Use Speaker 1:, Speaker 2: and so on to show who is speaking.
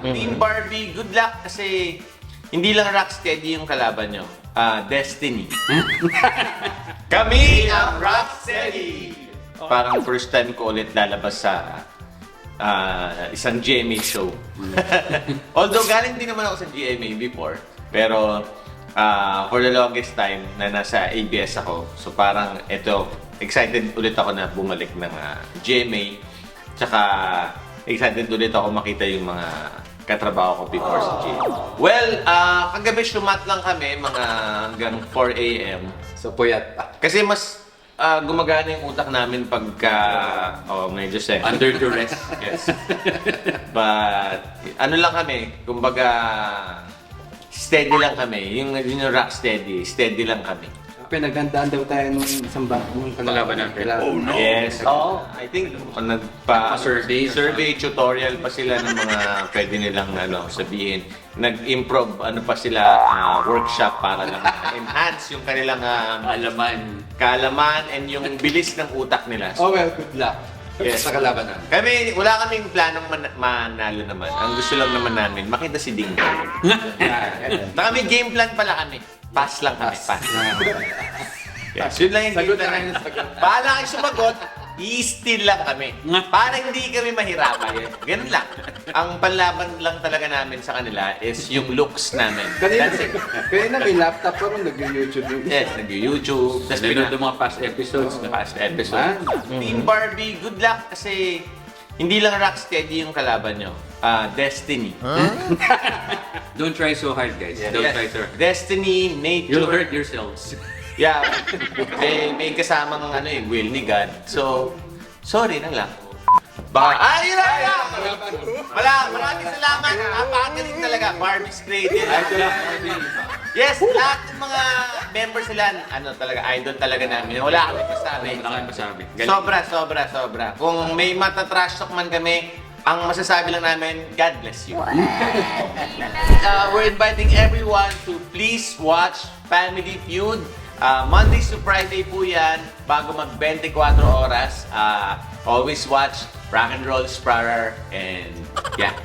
Speaker 1: Team Barbie, good luck kasi hindi lang Rocksteady yung kalaban nyo. Destiny. Kami ang Rocksteady! Parang first time ko ulit lalabas sa isang GMA show. Although galing din naman ako sa GMA before. Pero for the longest time na nasa ABS ako. So parang ito, excited ulit ako na bumalik ng GMA. Tsaka excited ulit ako makita yung mga katrabaho ko before sa GMA. Well, kagabi sumat lang kami mga hanggang 4 AM.
Speaker 2: So puyat pa.
Speaker 1: Kasi mas gumagana yung utak namin pagka, medyo say,
Speaker 3: Under duress.
Speaker 1: yes. But, ano lang kami, kumbaga, steady lang kami. Yung rock steady lang kami.
Speaker 2: Pinaghandaan daw tayo nung isang nung
Speaker 3: Kalaban natin.
Speaker 2: Oh no!
Speaker 1: Yes. I think, survey tutorial pa sila ng mga pwede nilang sabihin. Nag-improve, pa sila, workshop para lang enhance yung kanilang kaalaman and yung bilis ng utak nila.
Speaker 2: Oh well, good luck.
Speaker 1: Yes.
Speaker 2: Sa kalaban natin.
Speaker 1: Wala kaming planong manalo naman. Ang gusto lang naman namin, makita si Ding Dong. May game plan pala kami. Pass lang kami, pass. Yes, yun lang yung game
Speaker 2: Sagot
Speaker 1: plan
Speaker 2: na
Speaker 1: namin.
Speaker 2: kayo, sagot.
Speaker 1: Bahala kayo sumagot, i-steal lang kami. Para hindi kami mahirapan. Ganun lang. Ang panlaban lang talaga namin sa kanila is yung looks namin.
Speaker 2: Kanina,
Speaker 1: That's it.
Speaker 2: kanina may laptop pa rin nag-YouTube yung isa.
Speaker 1: Yes, nag-YouTube. Tapos
Speaker 3: Nanonood ng mga past episodes.
Speaker 1: past episode.
Speaker 2: Man.
Speaker 1: Team Barbie, good luck kasi hindi lang Rocksteady yung kalaban nyo. Destiny.
Speaker 3: Don't try so hard, guys. Don't try so hard.
Speaker 1: Destiny, nature.
Speaker 3: You'll hurt yourselves.
Speaker 1: Yeah. May kasamang will ni God. So, sorry na lang. Baka, yun lang! Maraming salamat. Napakagaling talaga. Barbie's Cradle. Yes, lahat ng mga members sila, talaga, idol talaga namin. Wala kami masabi.
Speaker 3: Wala kayong masabi.
Speaker 1: Sobra. Kung may matatrash talk man kami, ang masasabi lang namin, God bless you. We're inviting everyone to please watch Family Feud. Mondays to Friday po yan, bago mag 24 oras. Always watch Rock and Roll Sprarer and yeah.